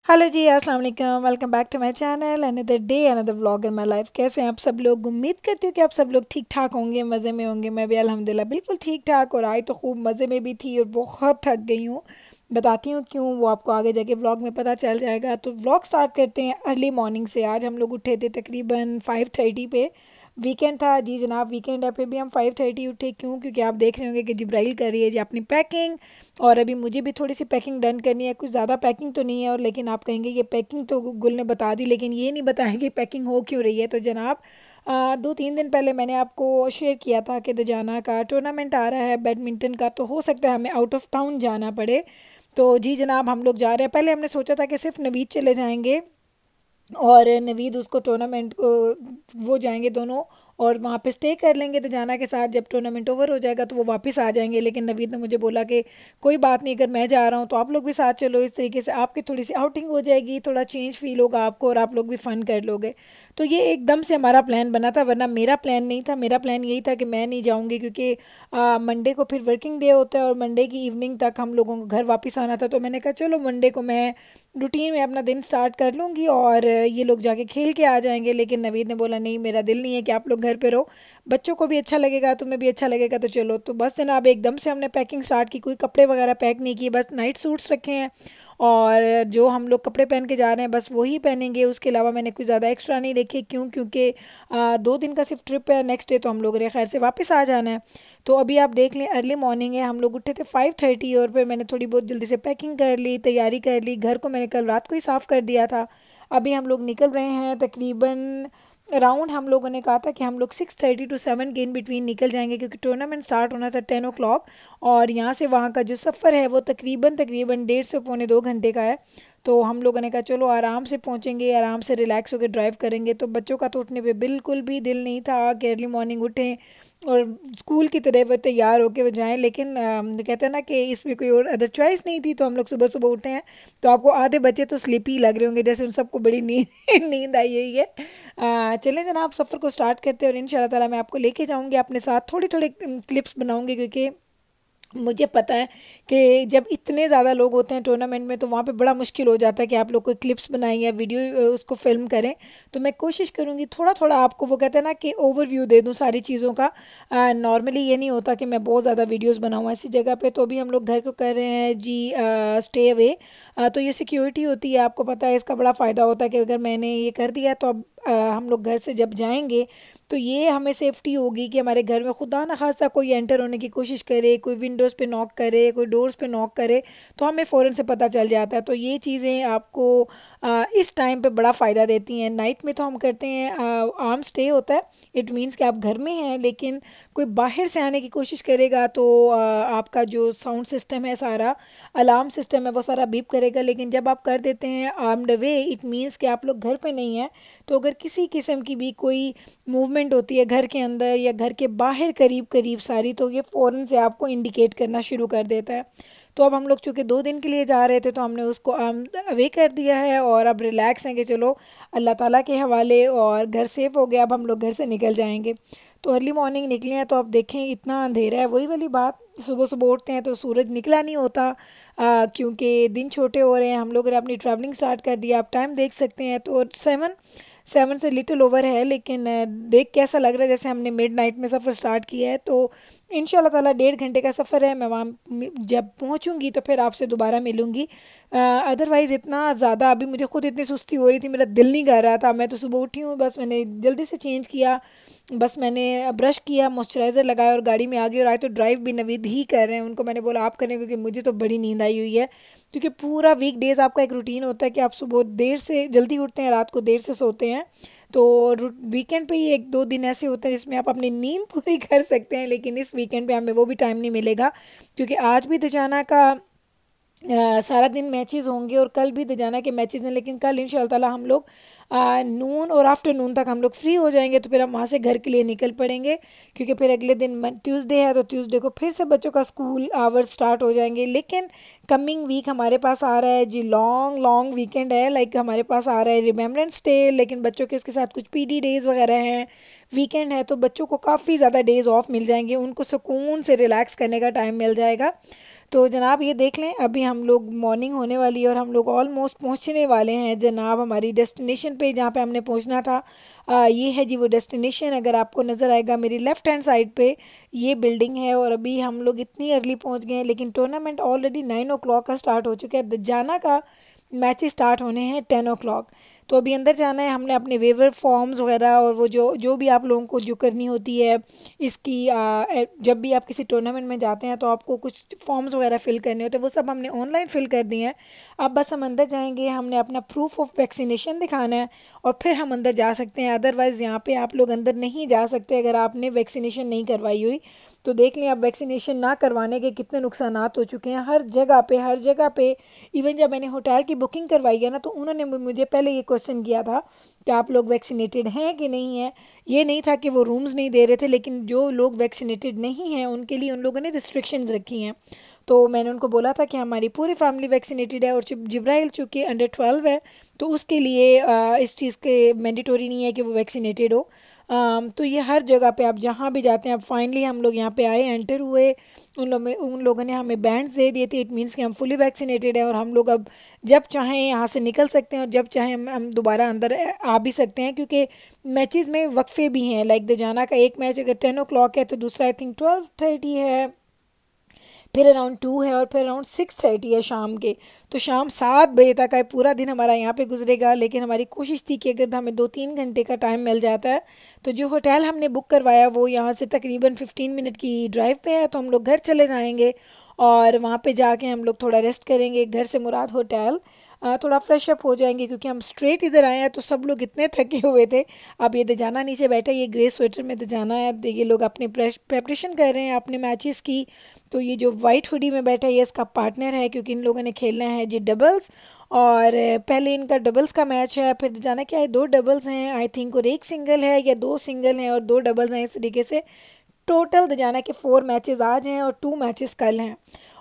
Hello जी, अस्सलाम वालेकुम। Welcome back to my channel. Another day another vlog in my life. कैसे हैं आप सब लोग? उम्मीद करती हूँ कि आप सब लोग ठीक ठाक होंगे, मज़े में होंगे। मैं भी अल्हम्दुलिल्लाह बिल्कुल ठीक ठाक, और आज तो खूब मज़े में भी थी और बहुत थक गई हूँ। बताती हूँ क्यों, वो आपको आगे जाके व्लॉग में पता चल जाएगा। तो व्लॉग स्टार्ट करते हैं अर्ली मॉर्निंग से। आज हम लोग उठे थे तकरीबन 5:30 पे। वीकेंड था जी जनाब, वीकेंड है, फिर भी हम 5:30 उठे। क्यों? क्योंकि आप देख रहे होंगे कि जिब्राइल कर रही है जी अपनी पैकिंग, और अभी मुझे भी थोड़ी सी पैकिंग डन करनी है। कुछ ज़्यादा पैकिंग तो नहीं है, और लेकिन आप कहेंगे ये पैकिंग तो गुल ने बता दी, लेकिन ये नहीं बताया कि पैकिंग हो क्यों रही है। तो जनाब 2-3 दिन पहले मैंने आपको शेयर किया था कि दजाना का टूर्नामेंट आ रहा है बैडमिंटन का, तो हो सकता है हमें आउट ऑफ टाउन जाना पड़े। तो जी जनाब हम लोग जा रहे हैं। पहले हमने सोचा था कि सिर्फ नवीद चले जाएंगे, और नवीद उसको टूर्नामेंट को वो जाएंगे दोनों, और वहाँ पे स्टे कर लेंगे दजाना के साथ। जब टूर्नामेंट ओवर हो जाएगा तो वो वापस आ जाएंगे। लेकिन नवीद ने मुझे बोला कि कोई बात नहीं, अगर मैं जा रहा हूँ तो आप लोग भी साथ चलो। इस तरीके से आपकी थोड़ी सी आउटिंग हो जाएगी, थोड़ा चेंज फील होगा आपको, और आप लोग भी फ़न कर लोगे। तो ये एकदम से हमारा प्लान बना था, वरना मेरा प्लान नहीं था। मेरा प्लान यही था कि मैं नहीं जाऊँगी, क्योंकि मंडे को फिर वर्किंग डे होता है, और मंडे की इवनिंग तक हम लोगों को घर वापस आना था। तो मैंने कहा चलो मंडे को मैं रूटीन में अपना दिन स्टार्ट कर लूँगी, और ये लोग जाके खेल के आ जाएंगे। लेकिन नवीद ने बोला नहीं, मेरा दिल नहीं है कि आप लोग घर पे रहो, बच्चों को भी अच्छा लगेगा, तुम्हें भी अच्छा लगेगा, तो चलो। तो बस जनाब एकदम से हमने पैकिंग स्टार्ट की। कोई कपड़े वगैरह पैक नहीं किए, बस नाइट सूट्स रखे हैं, और जो हम लोग कपड़े पहन के जा रहे हैं बस वही पहनेंगे। उसके अलावा मैंने कुछ ज़्यादा एक्स्ट्रा नहीं रखे। क्यों? क्योंकि 2 दिन का सिर्फ ट्रिप है, नेक्स्ट डे तो हम लोगों ने खैर से वापस आ जाना है। तो अभी आप देख लें, अर्ली मॉर्निंग है, हम लोग उठे थे 5:30, और फिर मैंने थोड़ी बहुत जल्दी से पैकिंग कर ली, तैयारी कर ली। घर को मैंने कल रात को ही साफ़ कर दिया था। अभी हम लोग निकल रहे हैं तकरीबन अराउंड, हम लोगों ने कहा था कि हम लोग 6:30 to 7 के इन बिटवीन निकल जाएंगे, क्योंकि टूर्नामेंट स्टार्ट होना था 10 o'clock, और यहाँ से वहाँ का जो सफ़र है वो तकरीबन तकरीबन 1.5 से 2.25 घंटे का है। तो हम लोगों ने कहा चलो आराम से पहुँचेंगे, आराम से रिलैक्स होकर ड्राइव करेंगे। तो बच्चों का तो उठने पे बिल्कुल भी दिल नहीं था कि अर्ली मॉर्निंग उठें और स्कूल की तरह वो तैयार होके वो जाएँ। लेकिन कहते हैं ना कि इसमें कोई और अदर चॉइस नहीं थी, तो हम लोग सुबह सुबह उठे हैं। तो आपको आधे बच्चे तो स्लीपी लग रहे होंगे, जैसे उन सबको बड़ी नींद नींद आई हुई है। चलें जनाब, सफ़र को स्टार्ट करते हैं, और इंशाल्लाह ताला मैं आपको लेके जाऊंगी अपने साथ। थोड़ी थोड़ी क्लिप्स बनाऊंगी, क्योंकि मुझे पता है कि जब इतने ज़्यादा लोग होते हैं टूर्नामेंट में, तो वहाँ पे बड़ा मुश्किल हो जाता है कि आप लोग कोई क्लिप्स बनाएं या वीडियो उसको फिल्म करें। तो मैं कोशिश करूँगी थोड़ा थोड़ा आपको, वो कहते हैं ना कि ओवरव्यू दे दूँ सारी चीज़ों का। नॉर्मली ये नहीं होता कि मैं बहुत ज़्यादा वीडियोस बनाऊँ ऐसी जगह पे। तो अभी हम लोग घर को कर रहे हैं जी स्टे अवे। तो ये सिक्योरिटी होती है, आपको पता है, इसका बड़ा फ़ायदा होता है कि अगर मैंने ये कर दिया तो अब हम लोग घर से जब जाएंगे तो ये हमें सेफ्टी होगी कि हमारे घर में खुदा ना खास्ता कोई एंटर होने की कोशिश करे, कोई विंडोज़ पे नॉक करे, कोई डोर्स पे नॉक करे, तो हमें फ़ौरन से पता चल जाता है। तो ये चीज़ें आपको इस टाइम पे बड़ा फ़ायदा देती हैं। नाइट में तो हम करते हैं आर्म स्टे होता है, इट मीन्स कि आप घर में हैं, लेकिन कोई बाहर से आने की कोशिश करेगा तो आपका जो साउंड सिस्टम है, सारा अलार्म सिस्टम है, वो सारा बीप करेगा। लेकिन जब आप कर देते हैं आर्म्ड वे, इट मीन्स कि आप लोग घर पे नहीं हैं। तो अगर किसी किस्म की भी कोई मूवमेंट होती है घर के अंदर या घर के बाहर करीब करीब सारी, तो ये फ़ौरन से आपको इंडिकेट करना शुरू कर देता है। तो अब हम लोग चूँकि 2 दिन के लिए जा रहे थे, तो हमने उसको अवे कर दिया है, और अब रिलैक्स हैं कि चलो अल्लाह ताला के हवाले, और घर सेफ़ हो गया। अब हम लोग घर से निकल जाएंगे। तो अर्ली मॉर्निंग निकले हैं, तो अब देखें इतना अंधेरा है। वही वाली बात, सुबह सुबह उठते हैं तो सूरज निकला नहीं होता, क्योंकि दिन छोटे हो रहे हैं। हम लोगों ने अपनी ट्रैवलिंग स्टार्ट कर दिया। आप टाइम देख सकते हैं तो 7 से लिटिल ओवर है, लेकिन देख के ऐसा लग रहा है जैसे हमने मिड नाइट में सफ़र स्टार्ट किया है। तो इंशाल्लाह ताला 1.5 घंटे का सफ़र है। मैं वहाँ जब पहुँचूँगी तो फिर आपसे दोबारा मिलूँगी। अदरवाइज़ इतना ज़्यादा अभी मुझे खुद इतनी सुस्ती हो रही थी, मेरा दिल नहीं कर रहा था। मैं तो सुबह उठी हूँ, बस मैंने जल्दी से चेंज किया, बस मैंने ब्रश किया, मॉइस्चराइज़र लगाया, और गाड़ी में आ गई। और आज तो ड्राइव भी नवीद ही कर रहे हैं, उनको मैंने बोला आप करें, क्योंकि मुझे तो बड़ी नींद आई हुई है। क्योंकि पूरा वीक डेज़ आपका एक रूटीन होता है कि आप सुबह देर से जल्दी उठते हैं, रात को देर से सोते हैं। तो वीकेंड पे ही 1-2 दिन ऐसे होते हैं जिसमें आप अपनी नींद पूरी कर सकते हैं, लेकिन इस वीकेंड पे हमें वो भी टाइम नहीं मिलेगा। क्योंकि आज भी दजाना का सारा दिन मैचेस होंगे, और कल भी दजाना के मैचेस हैं। लेकिन कल इंशाल्लाह ताला हम लोग नून और आफ्टरनून तक हम लोग फ्री हो जाएंगे, तो फिर हम वहाँ से घर के लिए निकल पड़ेंगे। क्योंकि फिर अगले दिन ट्यूसडे है, तो ट्यूसडे को फिर से बच्चों का स्कूल आवर्स स्टार्ट हो जाएंगे। लेकिन कमिंग वीक हमारे पास आ रहा है जी, लॉन्ग लॉन्ग वीकेंड है। लाइक हमारे पास आ रहा है रिमेम्बरेंस डे, लेकिन बच्चों के उसके साथ कुछ पीडी डेज़ वगैरह हैं। वीकेंड है तो बच्चों को काफ़ी ज़्यादा डेज़ ऑफ मिल जाएंगे, उनको सुकून से रिलैक्स करने का टाइम मिल जाएगा। तो जनाब ये देख लें, अभी हम लोग मॉर्निंग होने वाली है और हम लोग ऑलमोस्ट पहुंचने वाले हैं जनाब हमारी डेस्टिनेशन पे, जहाँ पे हमने पहुंचना था। ये है जी वो डेस्टिनेशन। अगर आपको नज़र आएगा मेरी लेफ़्ट हैंड साइड पे ये बिल्डिंग है। और अभी हम लोग इतनी अर्ली पहुंच गए हैं, लेकिन टूर्नामेंट ऑलरेडी 9 o'clock का स्टार्ट हो चुका है। जाना का मैचेस स्टार्ट होने हैं 10 o'clock। तो अभी अंदर जाना है। हमने अपने वेवर फॉर्म्स वगैरह और वो जो जो भी आप लोगों को जो करनी होती है इसकी, जब भी आप किसी टूर्नामेंट में जाते हैं तो आपको कुछ फॉर्म्स वगैरह फ़िल करने होते हैं, वो सब हमने ऑनलाइन फ़िल कर दिए हैं। अब बस हम अंदर जाएंगे, हमने अपना प्रूफ ऑफ वैक्सीनेशन दिखाना है और फिर हम अंदर जा सकते हैं। अदरवाइज़ यहाँ पे आप लोग अंदर नहीं जा सकते अगर आपने वैक्सीनेशन नहीं करवाई हुई। तो देख लें, अब वैक्सीनेशन ना करवाने के कितने नुकसानात हो चुके हैं हर जगह पे, हर जगह पे। इवन जब मैंने होटल की बुकिंग करवाई है ना, तो उन्होंने मुझे पहले ये क्वेश्चन किया था कि आप लोग वैक्सीनेटेड हैं कि नहीं है। ये नहीं था कि वो रूम्स नहीं दे रहे थे, लेकिन जो लोग वैक्सीनेटेड नहीं हैं उनके लिए उन लोगों ने रिस्ट्रिक्शंस रखी हैं। तो मैंने उनको बोला था कि हमारी पूरी फैमिली वैक्सीनेटेड है और जिब्राइल चूँकि अंडर 12 है, तो उसके लिए इस चीज़ के मैंडेटरी नहीं है कि वो वैक्सीनेटेड हो। तो ये हर जगह पे आप जहाँ भी जाते हैं। अब फाइनली हम लोग यहाँ पे आए, एंटर हुए। उन लोगों ने हमें बैंड्स दे दिए थे। इट मीन्स कि हम फुली वैक्सीनेटेड हैं और हम लोग अब जब चाहें यहाँ से निकल सकते हैं और जब चाहें हम दोबारा अंदर आ भी सकते हैं, क्योंकि मैचेस में वक्फे भी हैं। लाइक दजाना का एक मैच अगर 10 o'clock है तो दूसरा आई थिंक 12:30 है, फिर अराउंड 2 है और फिर अराउंड 6:30 है शाम के। तो शाम 7 बजे तक है, पूरा दिन हमारा यहाँ पे गुजरेगा। लेकिन हमारी कोशिश थी कि अगर हमें 2-3 घंटे का टाइम मिल जाता है तो जो होटल हमने बुक करवाया वो यहाँ से तकरीबन 15 मिनट की ड्राइव पे है, तो हम लोग घर चले जाएंगे और वहाँ पे जाके हम लोग थोड़ा रेस्ट करेंगे। घर से मुराद होटल, थोड़ा फ्रेश अप हो जाएंगे क्योंकि हम स्ट्रेट इधर आए हैं तो सब लोग इतने थके हुए थे। अब ये दजाना नीचे बैठा है, ये ग्रे स्वेटर में दजाना है। ये लोग अपने प्रेपरेशन कर रहे हैं अपने मैचेस की। तो ये जो वाइट हुडी में बैठा है ये इसका पार्टनर है, क्योंकि इन लोगों ने खेलना है जी डबल्स। और पहले इनका डबल्स का मैच है, फिर जाना क्या है 2 डबल्स हैं आई थिंक, और एक सिंगल है या 2 सिंगल हैं और 2 डबल्स हैं। इस तरीके से टोटल दजाना के 4 मैचेस आज हैं और 2 मैचेस कल हैं।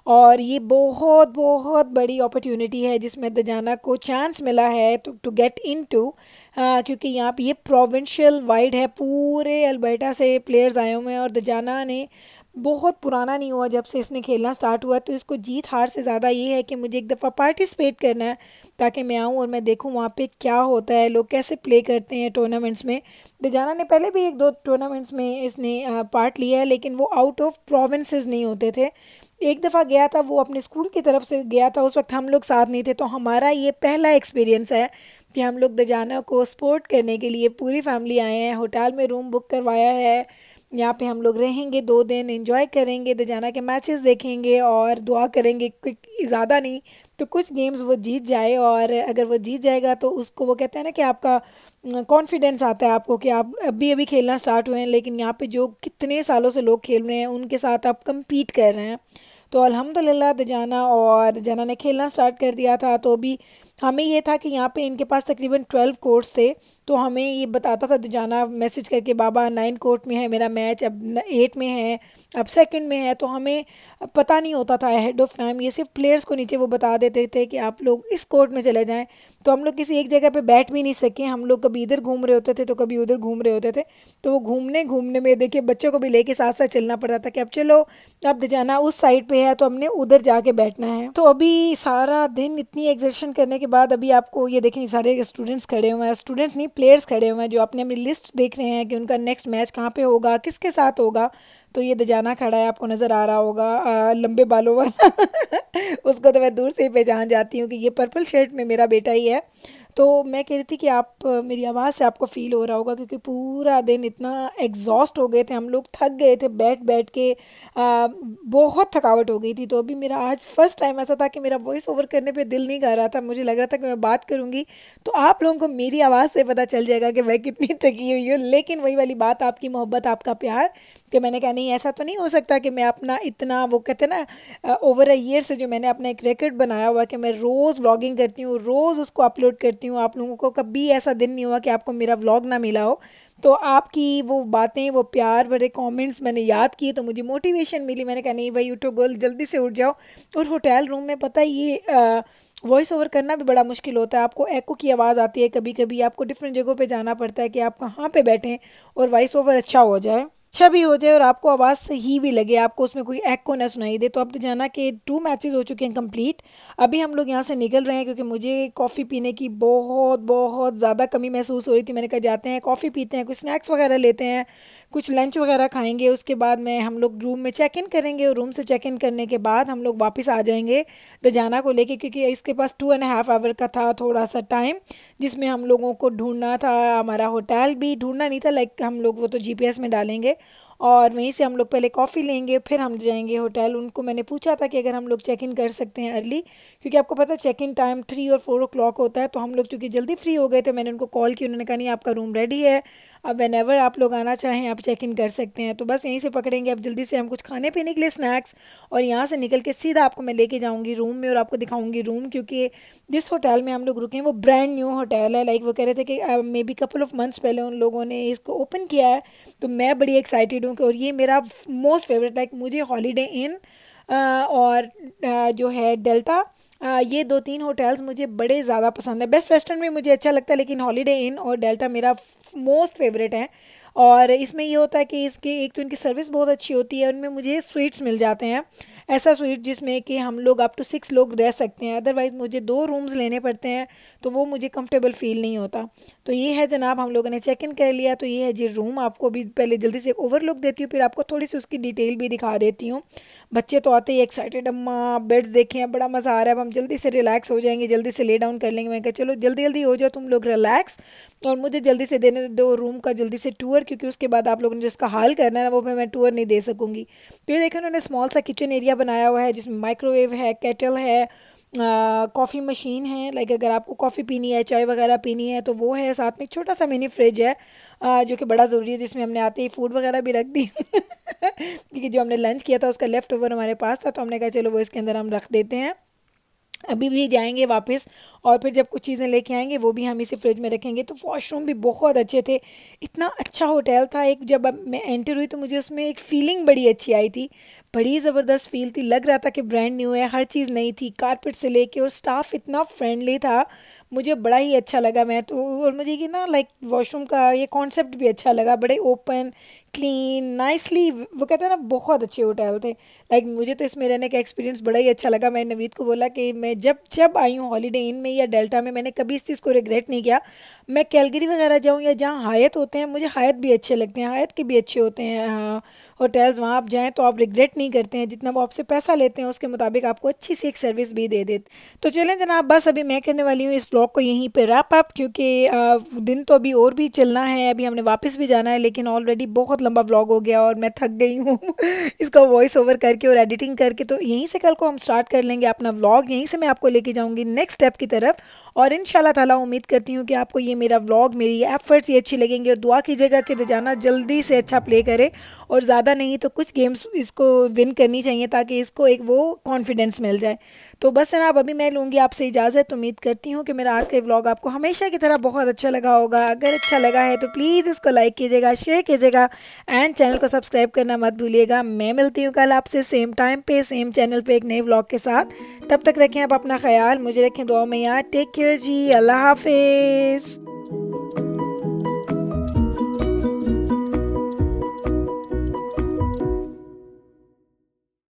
और ये बहुत बहुत बड़ी अपॉर्चुनिटी है जिसमें दजाना को चांस मिला है टू गेट इनटू, क्योंकि यहाँ पे ये प्रोविंशियल वाइड है, पूरे अल्बर्टा से प्लेयर्स आए हुए हैं। और दजाना ने बहुत पुराना नहीं हुआ जब से इसने खेलना स्टार्ट हुआ, तो इसको जीत हार से ज़्यादा ये है कि मुझे एक दफ़ा पार्टिसिपेट करना है ताकि मैं आऊँ और मैं देखूँ वहाँ पे क्या होता है, लोग कैसे प्ले करते हैं टूर्नामेंट्स में। दजाना ने पहले भी 1-2 टूर्नामेंट्स में इसने पार्ट लिया है, लेकिन वो आउट ऑफ प्रोविंसेस नहीं होते थे। एक दफ़ा गया था, वो अपने स्कूल की तरफ से गया था, उस वक्त हम लोग साथ नहीं थे। तो हमारा ये पहला एक्सपीरियंस है कि हम लोग दजाना को सपोर्ट करने के लिए पूरी फैमिली आए हैं। होटल में रूम बुक करवाया है, यहाँ पे हम लोग रहेंगे 2 दिन, एंजॉय करेंगे, दजाना के मैचेस देखेंगे और दुआ करेंगे कि ज़्यादा नहीं तो कुछ गेम्स वो जीत जाए। और अगर वो जीत जाएगा तो उसको वो कहते हैं ना कि आपका कॉन्फिडेंस आता है आपको कि आप अभी अभी खेलना स्टार्ट हुए हैं, लेकिन यहाँ पे जो कितने सालों से लोग खेल रहे हैं उनके साथ आप compete कर रहे हैं। तो अल्हम्दुलिल्लाह दजाना ने खेलना स्टार्ट कर दिया था। तो अभी हमें ये था कि यहाँ पे इनके पास तकरीबन 12 कोर्ट्स थे, तो हमें ये बताता था दजाना मैसेज करके, बाबा 9 कोर्ट में है मेरा मैच, अब 8 में है, अब सेकंड में है। तो हमें पता नहीं होता था अहेड ऑफ टाइम, ये सिर्फ प्लेयर्स को नीचे वो बता देते थे कि आप लोग इस कोर्ट में चले जाएं। तो हम लोग किसी एक जगह पे बैठ भी नहीं सके, हम लोग कभी इधर घूम रहे होते थे तो कभी उधर घूम रहे होते थे। तो वो घूमने घूमने में देखिए बच्चों को भी लेके साथ साथ चलना पड़ता था कि अब चलो अब दजाना उस साइड पे है तो हमने उधर जाके बैठना है। तो अभी सारा दिन इतनी एग्जर्शन करने के बाद अभी आपको ये देखें सारे स्टूडेंट्स खड़े हुए हैं, स्टूडेंट्स नहीं प्लेयर्स खड़े हुए हैं जो अपनी अपनी लिस्ट देख रहे हैं कि उनका नेक्स्ट मैच कहाँ पे होगा, किसके साथ होगा। तो ये दजाना खड़ा है, आपको नज़र आ रहा होगा, लंबे बालों वाला उसको तो मैं दूर से ही पहचान जाती हूँ कि ये पर्पल शर्ट में मेरा बेटा ही है। तो मैं कह रही थी कि आप मेरी आवाज़ से आपको फ़ील हो रहा होगा क्योंकि पूरा दिन इतना एग्जॉस्ट हो गए थे हम लोग, थक गए थे बैठ बैठ के, बहुत थकावट हो गई थी। तो अभी मेरा आज फर्स्ट टाइम ऐसा था कि मेरा वॉइस ओवर करने पे दिल नहीं कर रहा था, मुझे लग रहा था कि मैं बात करूँगी तो आप लोगों को मेरी आवाज़ से पता चल जाएगा कि मैं कितनी थकी हुई हूँ। लेकिन वही वाली बात, आपकी मोहब्बत, आपका प्यार, कि मैंने कहा नहीं ऐसा तो नहीं हो सकता कि मैं अपना इतना, वो कहते हैं ना ओवर अ ईयर से जो मैंने अपना एक रिकॉर्ड बनाया हुआ कि मैं रोज़ व्लॉगिंग करती हूँ, रोज़ उसको अपलोड करती हूँ, आप लोगों को कभी ऐसा दिन नहीं हुआ कि आपको मेरा व्लॉग ना मिला हो। तो आपकी वो बातें, वो प्यार भरे कमेंट्स मैंने याद किए तो मुझे मोटिवेशन मिली। मैंने कहा नहीं भाई उठो गर्ल, जल्दी से उठ जाओ। और होटल रूम में पता है ये वॉइस ओवर करना भी बड़ा मुश्किल होता है, आपको एको की आवाज़ आती है, कभी कभी आपको डिफरेंट जगहों पे जाना पड़ता है कि आप कहाँ पे बैठें और वॉइस ओवर अच्छा हो जाए। अच्छा भी हो जाए और आपको आवाज़ सही भी लगे, आपको उसमें कोई एको ना सुनाई दे। तो अब तो जाना कि 2 मैचेस हो चुके हैं कंप्लीट। अभी हम लोग यहाँ से निकल रहे हैं क्योंकि मुझे कॉफ़ी पीने की बहुत बहुत ज़्यादा कमी महसूस हो रही थी। मैंने कहा जाते हैं कॉफ़ी पीते हैं, कुछ स्नैक्स वगैरह लेते हैं, कुछ लंच वगैरह खाएंगे, उसके बाद में हम लोग रूम में चेक इन करेंगे और रूम से चेक इन करने के बाद हम लोग वापस आ जाएंगे दजाना को लेके, क्योंकि इसके पास 2.5 आवर का था थोड़ा सा टाइम, जिसमें हम लोगों को ढूंढना था। हमारा होटल भी ढूंढना नहीं था, लाइक हम लोग वो तो जीपीएस में डालेंगे और वहीं से हम लोग पहले कॉफ़ी लेंगे, फिर हम जाएंगे होटल। उनको मैंने पूछा था कि अगर हम लोग चेक इन कर सकते हैं अर्ली, क्योंकि आपको पता है चेक इन टाइम 3 और 4 o'clock होता है। तो हम लोग चूँकि जल्दी फ्री हो गए थे, मैंने उनको कॉल की, उन्होंने कहा नहीं आपका रूम रेडी है, अब वेन एवर आप लोग आना चाहें आप चेक इन कर सकते हैं। तो बस यहीं से पकड़ेंगे अब जल्दी से हम कुछ खाने पीने के लिए स्नैक्स, और यहाँ से निकल के सीधा आपको मैं लेके जाऊँगी रूम में और आपको दिखाऊँगी रूम, क्योंकि जिस होटल में हम लोग रुके हैं वो ब्रांड न्यू होटल है। लाइक वो कह रहे थे कि may be couple of months पहले उन लोगों ने इसको ओपन किया है। तो मैं बड़ी एक्साइटेड हूँ कि और ये मेरा मोस्ट फेवरेट, लाइक मुझे हॉलीडे इन और जो है डेल्टा, ये 2-3 होटल्स मुझे बड़े ज़्यादा पसंद है। बेस्ट वेस्टर्न भी मुझे अच्छा लगता है, लेकिन हॉलीडे इन और डेल्टा मेरा मोस्ट फेवरेट है। और इसमें ये होता है कि इसकी एक तो इनकी सर्विस बहुत अच्छी होती है, उनमें मुझे स्वीट्स मिल जाते हैं, ऐसा स्वीट जिसमें कि हम लोग अप टू 6 लोग रह सकते हैं। अदरवाइज़ मुझे 2 रूम्स लेने पड़ते हैं, तो वो मुझे कंफर्टेबल फील नहीं होता। तो ये है जनाब, हम लोगों ने चेक इन कर लिया। तो ये है जी रूम, आपको भी पहले जल्दी से ओवरलुक देती हूँ, फिर आपको थोड़ी सी उसकी डिटेल भी दिखा देती हूँ। बच्चे तो आते ही एक्साइटेड, अम्मा बेड्स देखे हैं, बड़ा मज़ा आ रहा है, अब हम जल्दी से रिलैक्स हो जाएंगे, जल्दी से ले डाउन कर लेंगे। मैं कहा चलो जल्दी जल्दी हो जाओ तुम लोग रिलैक्स, और मुझे जल्दी से देने दो रूम का जल्दी से टूर, क्योंकि उसके बाद आप लोगों ने जिसका हाल करना है ना वो मैं टूर नहीं दे सकूँगी। तो ये देखिए उन्होंने स्मॉल सा किचन एरिया बनाया हुआ है जिसमें माइक्रोवेव है, केटल है, कॉफ़ी मशीन है, लाइक अगर आपको कॉफ़ी पीनी है, चाय वगैरह पीनी है तो वो है। साथ में एक छोटा सा मिनी फ्रिज है जो कि बड़ा ज़रूरी है, जिसमें हमने आते ही फूड वगैरह भी रख दी क्योंकि जो हमने लंच किया था उसका लेफ़्ट ओवर हमारे पास था, तो हमने कहा चलो वो इसके अंदर हम रख देते हैं। अभी भी जाएंगे वापस और फिर जब कुछ चीज़ें लेके आएंगे वो भी हम इसे फ्रिज में रखेंगे। तो वॉशरूम भी बहुत अच्छे थे, इतना अच्छा होटल था। एक जब मैं एंटर हुई तो मुझे उसमें एक फ़ीलिंग बड़ी अच्छी आई थी, बड़ी ज़बरदस्त फील थी, लग रहा था कि ब्रांड न्यू है, हर चीज़ नई थी, कारपेट से लेके, और स्टाफ इतना फ्रेंडली था, मुझे बड़ा ही अच्छा लगा। मैं तो, और मुझे ये ना लाइक वॉशरूम का ये कॉन्सेप्ट भी अच्छा लगा, बड़े ओपन क्लीन नाइसली, वो कहते हैं ना बहुत अच्छे होटल थे। लाइक मुझे तो इसमें रहने का एक्सपीरियंस बड़ा ही अच्छा लगा। मैंने नवीद को बोला कि मैं जब जब आई हूँ हॉलीडे इन में या डेल्टा में, मैंने कभी इस चीज़ को रिग्रेट नहीं किया। मैं कैलगरी वगैरह जाऊँ या जहाँ हायत होते हैं, मुझे हायत भी अच्छे लगते हैं, हायत के भी अच्छे होते हैं होटल्स, वहाँ आप जाएँ तो आप रिग्रेट नहीं करते हैं, जितना वो आपसे पैसा लेते हैं उसके मुताबिक आपको अच्छी सी एक सर्विस भी दे देते। तो चलें जनाब, बस अभी मैं करने वाली हूँ इस ब्लॉग को यहीं पे रैप अप, क्योंकि दिन तो अभी और भी चलना है, अभी हमने वापस भी जाना है, लेकिन ऑलरेडी बहुत लंबा ब्लॉग हो गया और मैं थक गई हूँ इसका वॉइस ओवर करके और एडिटिंग करके। तो यहीं से कल को हम स्टार्ट कर लेंगे अपना व्लॉग, यहीं से मैं आपको लेके जाऊँगी नेक्स्ट स्टेप की तरफ। और इंशाल्लाह ताला उम्मीद करती हूँ कि आपको ये मेरा व्लॉग, मेरी एफर्ट्स ये अच्छी लगेंगी, और दुआ कीजिएगा कि दजाना जल्दी से अच्छा प्ले करे, और ज़्यादा नहीं तो कुछ गेम्स इसको विन करनी चाहिए ताकि इसको एक वो कॉन्फिडेंस मिल जाए। तो बस जनाब, अभी मैं लूँगी आपसे इजाज़त। उम्मीद करती हूँ कि मेरा आज का व्लॉग आपको हमेशा की तरह बहुत अच्छा लगा होगा। अगर अच्छा लगा है तो प्लीज़ इसको लाइक कीजिएगा, शेयर कीजिएगा, एंड चैनल को सब्सक्राइब करना मत भूलिएगा। मैं मिलती हूँ कल आपसे सेम टाइम पे सेम चैनल पे एक नए व्लॉग के साथ। तब तक रखें आप अपना ख्याल, मुझे रखें दुआ में याद। टेक केयर जी, अल्लाह हाफिज़।